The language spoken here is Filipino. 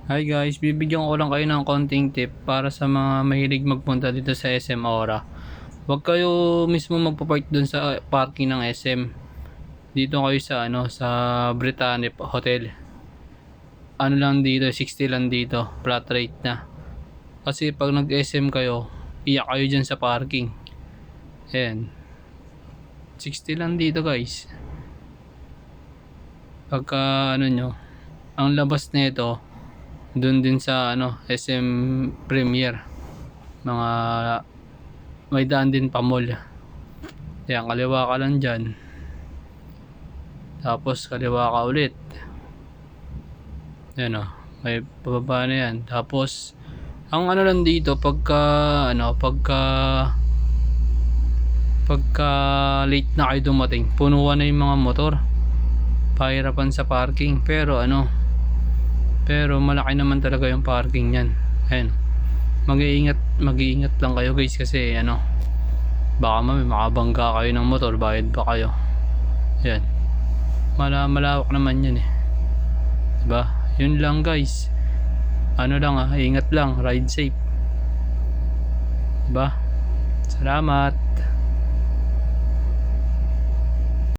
Hi guys, bibigyan ko lang kayo ng konting tip para sa mga mahilig magpunta dito sa SM Aura. Huwag kayo mismo magpa-park dun sa parking ng SM. Dito kayo sa sa Britannia Hotel. Ano lang dito, 60 lang dito, flat rate na. Kasi pag nag-SM kayo, iyak kayo dyan sa parking. Ayan, 60 lang dito guys. Pagka nyo, ang labas nito dun din sa SM Premier. Mga may daan din pa mall. Yan, kaliwa ka lang dyan. Tapos kaliwa ka ulit. Yan o, may pababa na yan. Tapos ang lang dito pagka late na kayo dumating, punuan na yung mga motor. Pahirapan sa parking. Pero malaki naman talaga yung parking niyan. Ayan. Mag-iingat lang kayo guys kasi baka makabangga kayo ng motor, bayad pa kayo. Yan, malawak naman yan diba? Yun lang guys, ingat lang, ride safe, diba? Salamat.